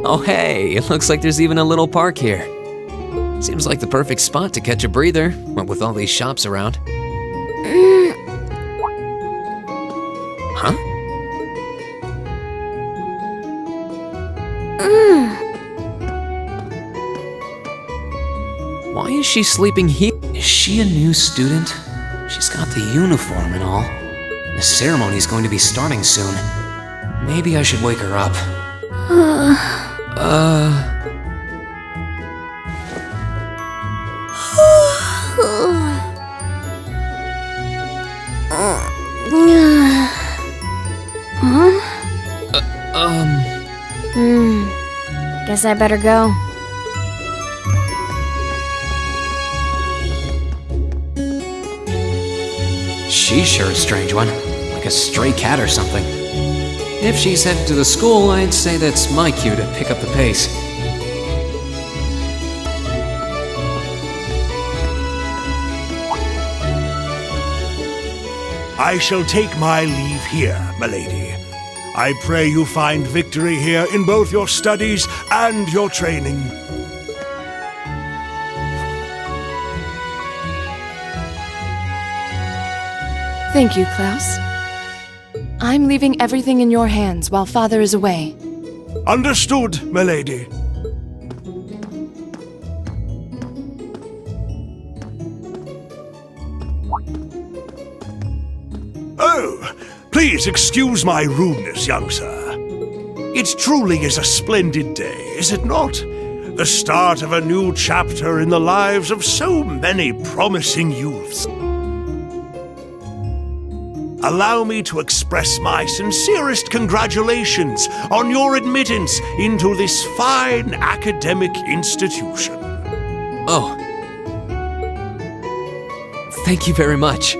Oh hey, it looks like there's even a little park here. Seems like the perfect spot to catch a breather, what with all these shops around. Huh? Why is she sleeping here? Is she a new student? She's got the uniform and all. The ceremony's going to be starting soon. Maybe I should wake her up. Guess I better go. She's sure a strange one, like a stray cat or something. If she's headed to the school, I'd say that's my cue to pick up the pace. I shall take my leave here, milady. I pray you find victory here in both your studies and your training. Thank you, Klaus. I'm leaving everything in your hands while Father is away. Understood, milady. Oh, please excuse my rudeness, young sir. It truly is a splendid day, is it not? The start of a new chapter in the lives of so many promising youths. Allow me to express my sincerest congratulations on your admittance into this fine academic institution. Oh. Thank you very much.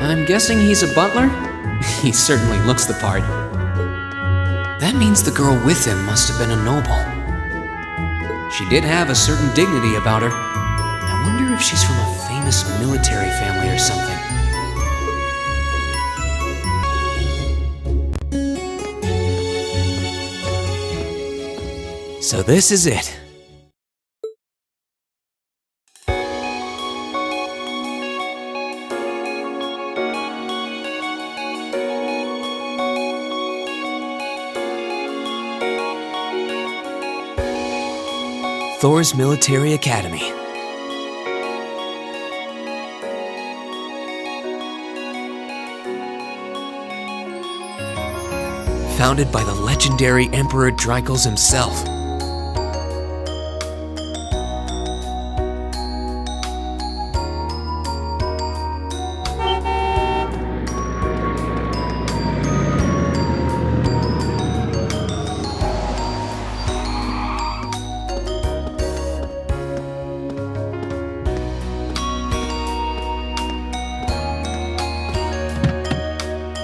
I'm guessing he's a butler? He certainly looks the part. That means the girl with him must have been a noble. She did have a certain dignity about her. I wonder if she's from a famous military family or something. So this is it. Thor's Military Academy. Founded by the legendary Emperor Dreikels himself.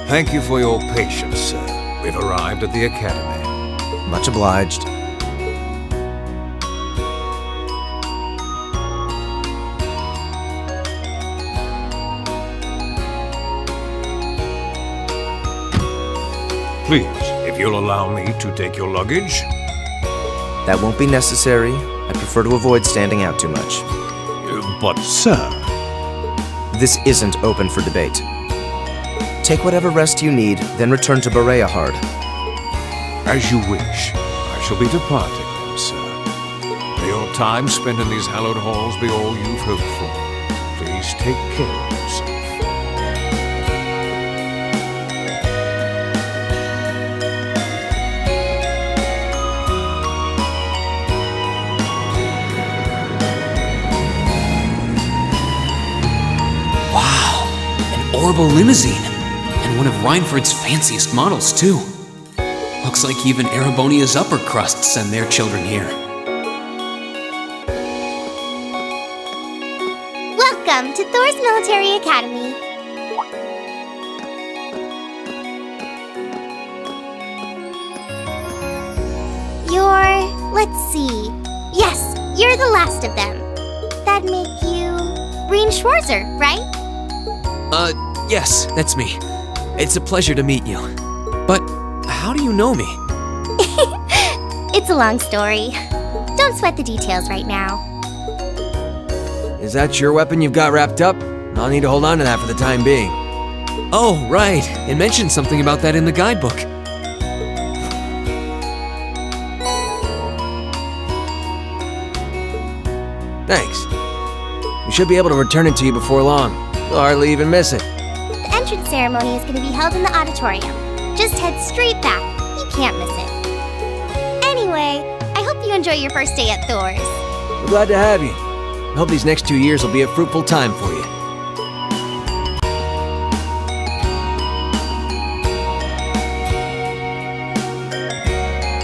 Thank you for your patience, sir. We've arrived at the academy. Much obliged. Please, if you'll allow me to take your luggage. That won't be necessary. I prefer to avoid standing out too much. But, sir... This isn't open for debate. Take whatever rest you need, then return to Bereahard. As you wish. I shall be departing then, sir. May your time spent in these hallowed halls be all you've hoped for. Please take care of yourself. Wow, an orbital limousine. And one of Reinford's fanciest models, too. Looks like even Erebonia's upper crusts send their children here. Welcome to Thor's Military Academy. Let's see. Yes, you're the last of them. That'd make you Reen Schwarzer, right? Yes, that's me. It's a pleasure to meet you. But how do you know me? It's a long story. Don't sweat the details right now. Is that your weapon you've got wrapped up? I'll need to hold on to that for the time being. Oh, right. It mentioned something about that in the guidebook. Thanks. We should be able to return it to you before long. You'll hardly even miss it. The entrance ceremony is going to be held in the auditorium. Just head straight back. You can't miss it. Anyway, I hope you enjoy your first day at Thor's. We're glad to have you. I hope these next 2 years will be a fruitful time for you.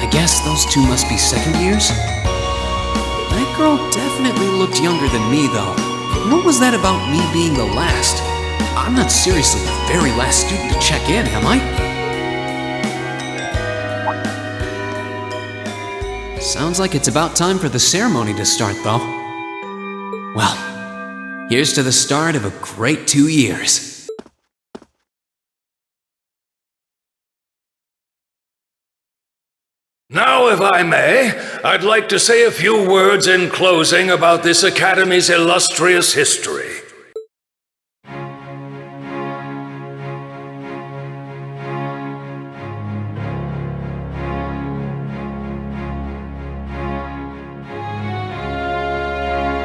I guess those two must be second years? That girl definitely looked younger than me, though. What was that about me being the last? I'm not seriously the very last student to check in, am I? Sounds like it's about time for the ceremony to start, though. Well, here's to the start of a great 2 years. Now, if I may, I'd like to say a few words in closing about this Academy's illustrious history.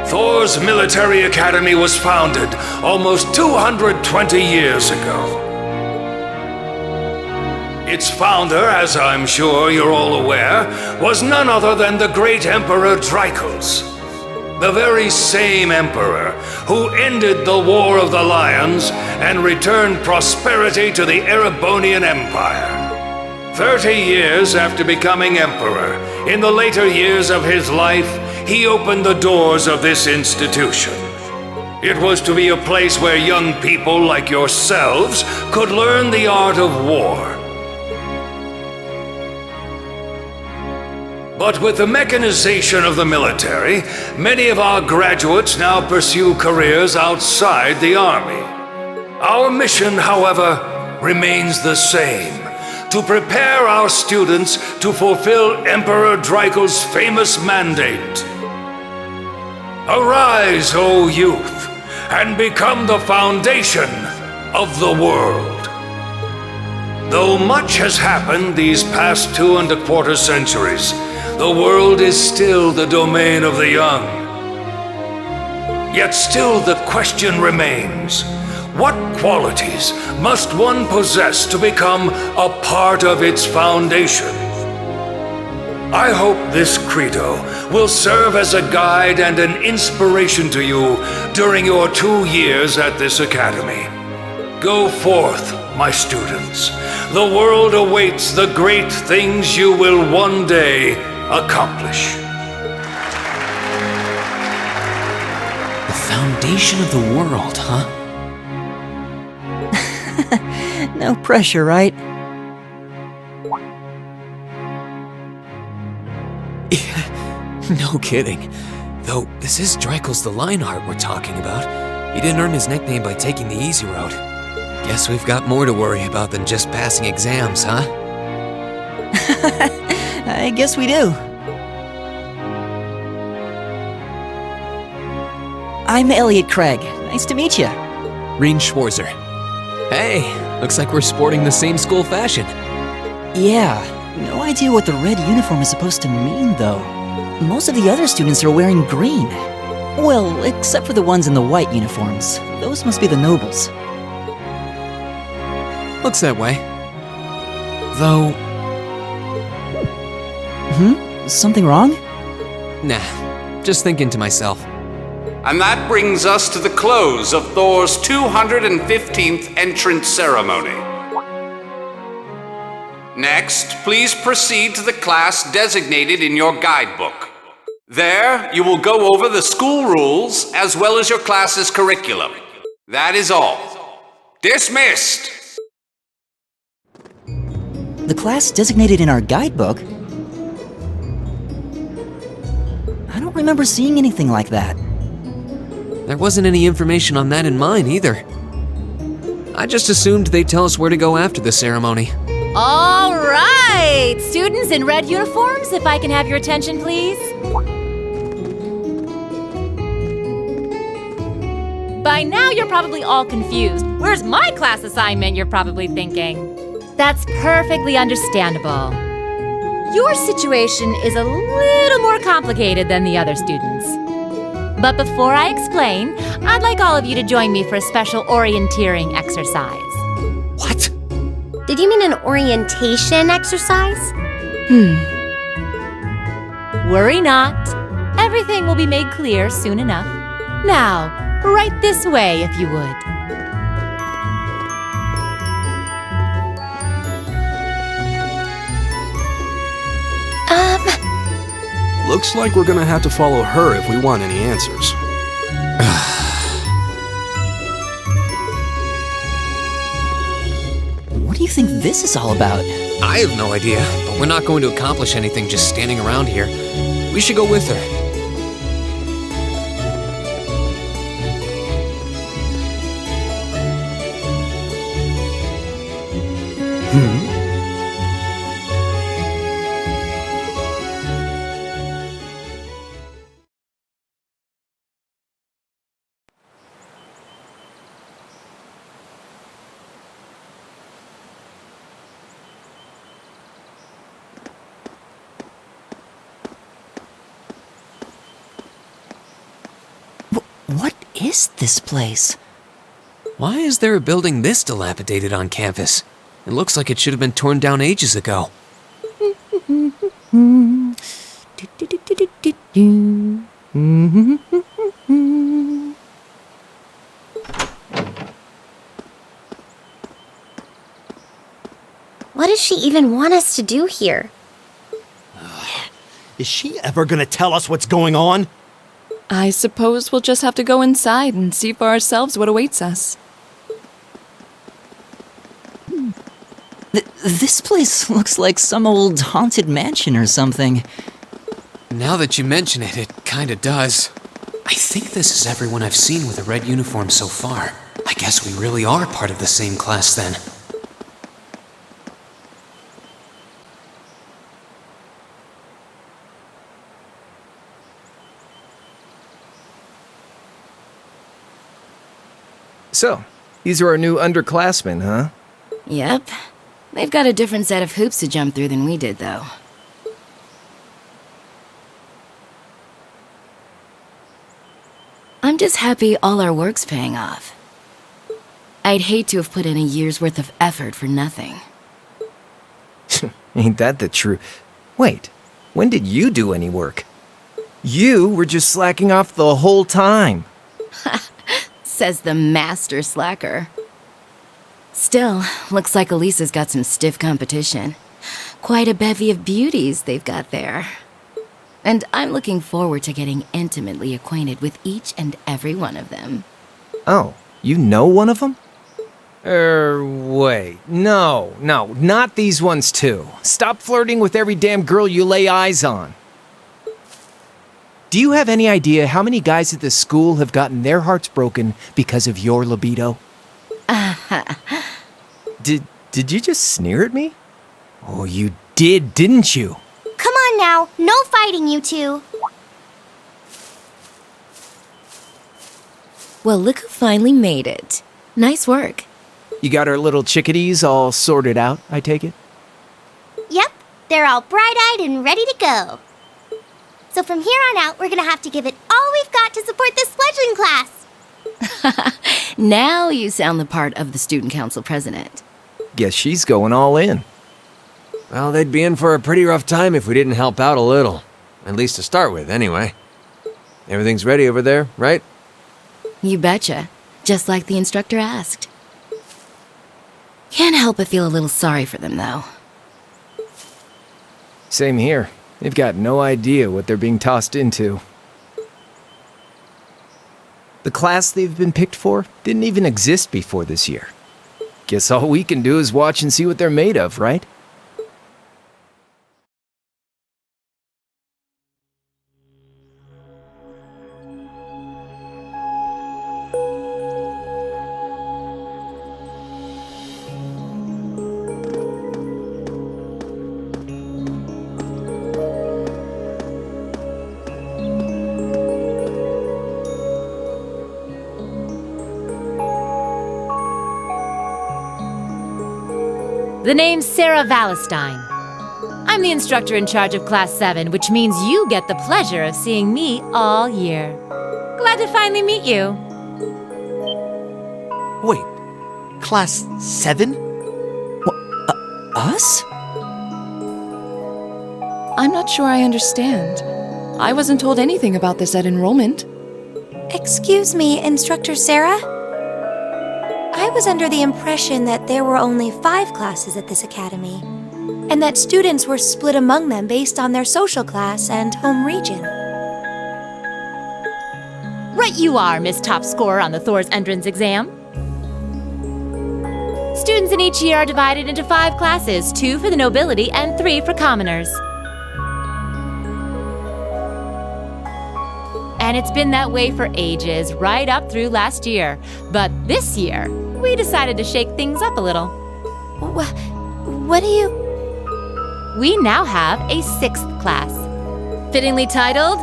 Thor's Military Academy was founded almost 220 years ago. Its founder, as I'm sure you're all aware, was none other than the great Emperor Drykos. The very same emperor who ended the War of the Lions and returned prosperity to the Erebonian Empire. 30 years after becoming emperor, in the later years of his life, he opened the doors of this institution. It was to be a place where young people like yourselves could learn the art of war. But with the mechanization of the military, many of our graduates now pursue careers outside the Army. Our mission, however, remains the same: to prepare our students to fulfill Emperor Drykos' famous mandate. Arise, O youth, and become the foundation of the world. Though much has happened these past 2¼ centuries, the world is still the domain of the young. Yet still the question remains: what qualities must one possess to become a part of its foundation? I hope this credo will serve as a guide and an inspiration to you during your 2 years at this academy. Go forth, my students. The world awaits the great things you will one day accomplish. The foundation of the world, huh? No pressure, right? No kidding. Though, this is Drykos the Lionheart we're talking about. He didn't earn his nickname by taking the easy route. Guess we've got more to worry about than just passing exams, huh? I guess we do. I'm Elliot Craig. Nice to meet you. Reen Schwarzer. Hey, looks like we're sporting the same school fashion. Yeah, no idea what the red uniform is supposed to mean, though. Most of the other students are wearing green. Well, except for the ones in the white uniforms. Those must be the nobles. Looks that way. Though... Something wrong? Nah, just thinking to myself. And that brings us to the close of Thor's 215th entrance ceremony. Next, please proceed to the class designated in your guidebook. There, you will go over the school rules as well as your class's curriculum. That is all. Dismissed! The class designated in our guidebook? I don't remember seeing anything like that. There wasn't any information on that in mine either. I just assumed they'd tell us where to go after the ceremony. All right! Students in red uniforms, if I can have your attention, please. By now, you're probably all confused. Where's my class assignment, you're probably thinking. That's perfectly understandable. Your situation is a little more complicated than the other students. But before I explain, I'd like all of you to join me for a special orienteering exercise. What? Did you mean an orientation exercise? Worry not. Everything will be made clear soon enough. Now, right this way, if you would. Looks like we're gonna have to follow her if we want any answers. What do you think this is all about? I have no idea, but we're not going to accomplish anything just standing around here. We should go with her. What is this place? Why is there a building this dilapidated on campus? It looks like it should have been torn down ages ago. What does she even want us to do here? Is she ever gonna tell us what's going on? I suppose we'll just have to go inside and see for ourselves what awaits us. This place looks like some old haunted mansion or something. Now that you mention it, it kinda does. I think this is everyone I've seen with a red uniform so far. I guess we really are part of the same class then. So, these are our new underclassmen, huh? Yep. They've got a different set of hoops to jump through than we did, though. I'm just happy all our work's paying off. I'd hate to have put in a year's worth of effort for nothing. Ain't that the truth? Wait, when did you do any work? You were just slacking off the whole time. Says the master slacker. Still, looks like Elisa's got some stiff competition. Quite a bevy of beauties they've got there. And I'm looking forward to getting intimately acquainted with each and every one of them. Oh, you know one of them? Wait. No, not these ones too. Stop flirting with every damn girl you lay eyes on. Do you have any idea how many guys at this school have gotten their hearts broken because of your libido? Did you just sneer at me? Oh, you did, didn't you? Come on now, no fighting, you two. Well, look who finally made it. Nice work. You got our little chickadees all sorted out, I take it? Yep, they're all bright-eyed and ready to go. So from here on out, we're gonna have to give it all we've got to support this fledgling class. Now you sound the part of the student council president. Guess she's going all in. Well, they'd be in for a pretty rough time if we didn't help out a little. At least to start with, anyway. Everything's ready over there, right? You betcha. Just like the instructor asked. Can't help but feel a little sorry for them, though. Same here. They've got no idea what they're being tossed into. The class they've been picked for didn't even exist before this year. Guess all we can do is watch and see what they're made of, right? The name's Sarah Valestine. I'm the instructor in charge of Class 7, which means you get the pleasure of seeing me all year. Glad to finally meet you. Wait, Class 7? Us? I'm not sure I understand. I wasn't told anything about this at enrollment. Excuse me, Instructor Sarah? I was under the impression that there were only 5 classes at this academy, and that students were split among them based on their social class and home region. Right you are, Miss Top Scorer on the Thor's entrance exam. Students in each year are divided into 5 classes, 2 for the nobility and 3 for commoners. And it's been that way for ages, right up through last year. But this year, we decided to shake things up a little. What do you... We now have a 6th class, fittingly titled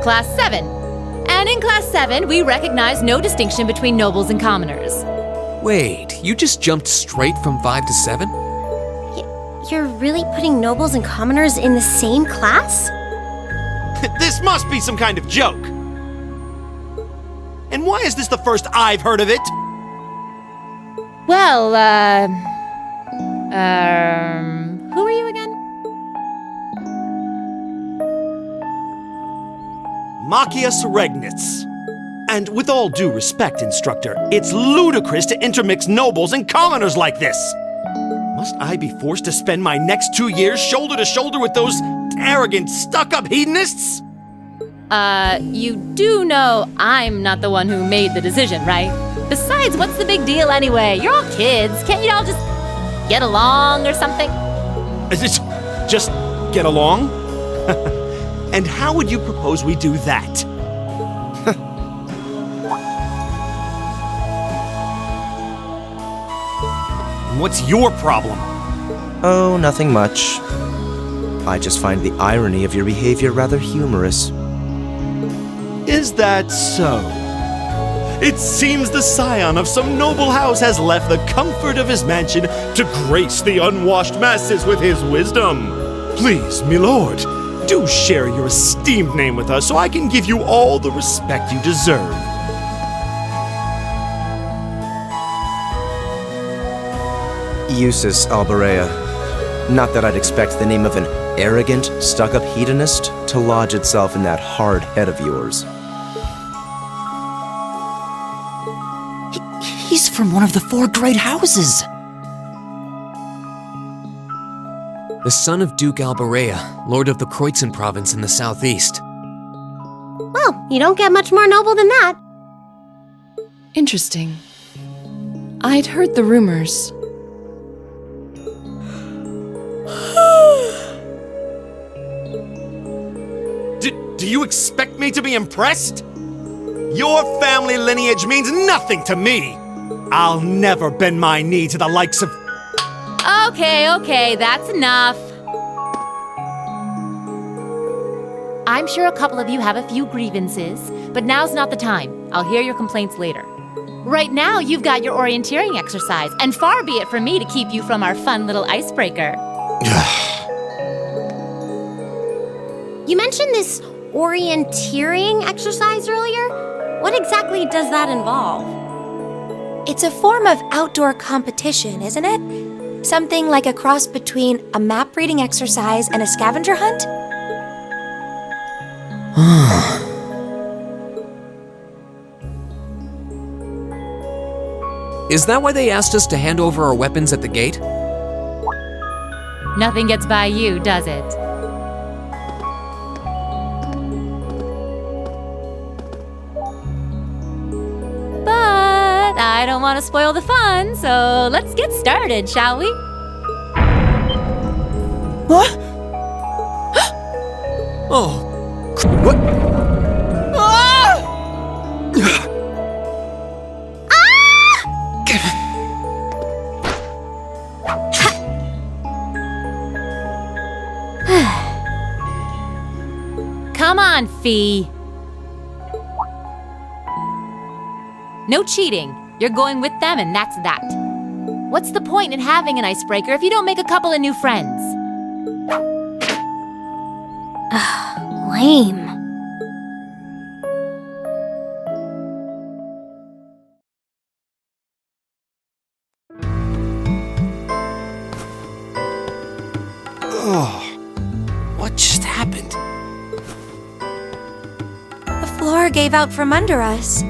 Class 7. And in Class 7, we recognize no distinction between nobles and commoners. Wait, you just jumped straight from 5 to 7? You're really putting nobles and commoners in the same class? This must be some kind of joke. And why is this the first I've heard of it? Well, who are you again? Machias Regnitz. And with all due respect, Instructor, it's ludicrous to intermix nobles and commoners like this. Must I be forced to spend my next 2 years shoulder to shoulder with those arrogant, stuck-up hedonists? You do know I'm not the one who made the decision, right? Besides, what's the big deal anyway? You're all kids. Can't you all just get along or something? Just get along? And how would you propose we do that? What's your problem? Oh, nothing much. I just find the irony of your behavior rather humorous. Is that so? It seems the scion of some noble house has left the comfort of his mansion to grace the unwashed masses with his wisdom. Please, my lord, do share your esteemed name with us so I can give you all the respect you deserve. Eustace Alberea. Not that I'd expect the name of an arrogant, stuck-up hedonist to lodge itself in that hard head of yours. He's from one of the 4 great houses. The son of Duke Alberea, lord of the Kreutzen province in the southeast. Well, you don't get much more noble than that. Interesting. I'd heard the rumors. Do you expect me to be impressed? Your family lineage means nothing to me. I'll never bend my knee to the likes of... Okay, that's enough. I'm sure a couple of you have a few grievances, but now's not the time. I'll hear your complaints later. Right now, you've got your orienteering exercise, and far be it from me to keep you from our fun little icebreaker. You mentioned this orienteering exercise earlier. What exactly does that involve? It's a form of outdoor competition, isn't it? Something like a cross between a map-reading exercise and a scavenger hunt? Is that why they asked us to hand over our weapons at the gate? Nothing gets by you, does it? But I don't want to spoil the fun, so let's get started, shall we? What? Oh. What? Come on, Fee. No cheating. You're going with them, and that's that. What's the point in having an icebreaker if you don't make a couple of new friends? Lame. What just happened? The floor gave out from under us.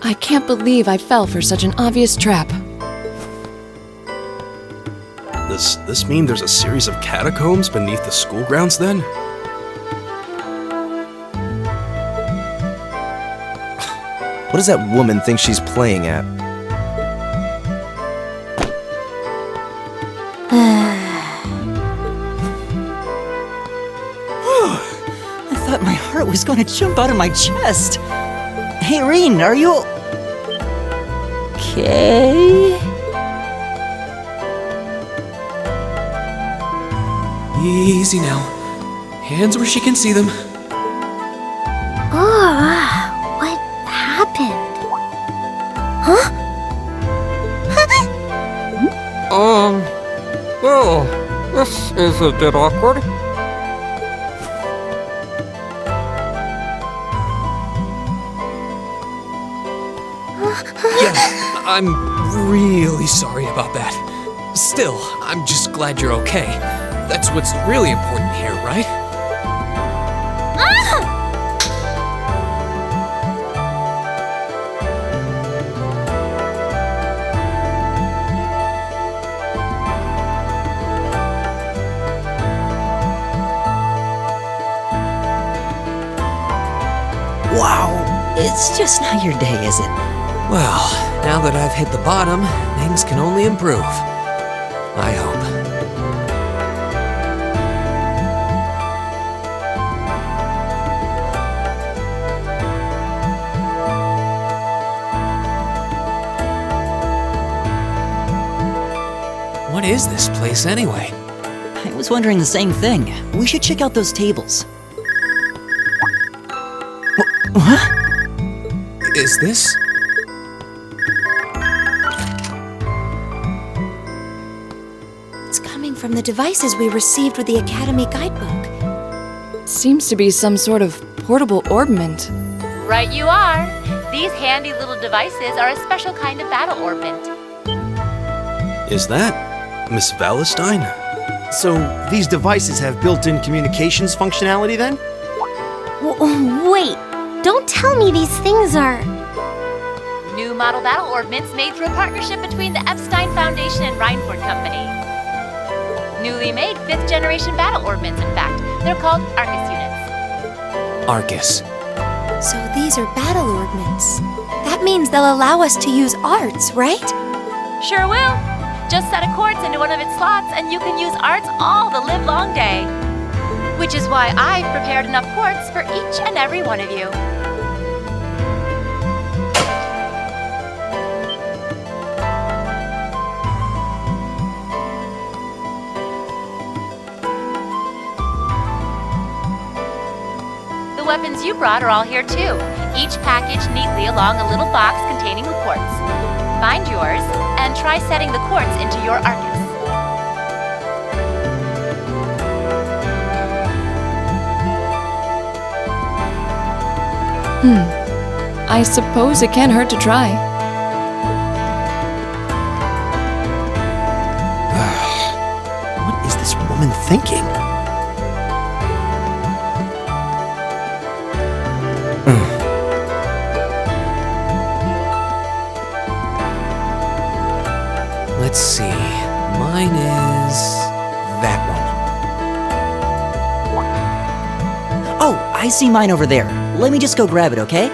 I can't believe I fell for such an obvious trap. Does this mean there's a series of catacombs beneath the school grounds then? What does that woman think she's playing at? I thought my heart was going to jump out of my chest. Hey, Reen, are you... okay? Easy now. Hands where she can see them. What happened? Huh? Well, this is a bit awkward. Yeah, I'm really sorry about that. Still, I'm just glad you're okay. That's what's really important here, right? Wow, it's just not your day, is it? Well, now that I've hit the bottom, things can only improve. I hope. What is this place anyway? I was wondering the same thing. We should check out those tables. What? Is this? It's coming from the devices we received with the Academy guidebook. Seems to be some sort of portable orbment. Right you are. These handy little devices are a special kind of battle orbment. Is that Miss Valentine? So, these devices have built-in communications functionality then? Wait, don't tell me these things are... New model battle orbments made through a partnership between the Epstein Foundation and Reinford Company. Newly made 5th generation battle orbments, in fact. They're called Arcus units. Arcus. So these are battle orbments. That means they'll allow us to use arts, right? Sure will. Just set a quartz into one of its slots and you can use arts all the livelong day. Which is why I've prepared enough quartz for each and every one of you. The weapons you brought are all here too, each packaged neatly along a little box containing the quartz. Find yours, and try setting the quartz into your Arcus. I suppose it can't hurt to try. What is this woman thinking? Let's see. Mine is that one. Oh, I see mine over there. Let me just go grab it, okay?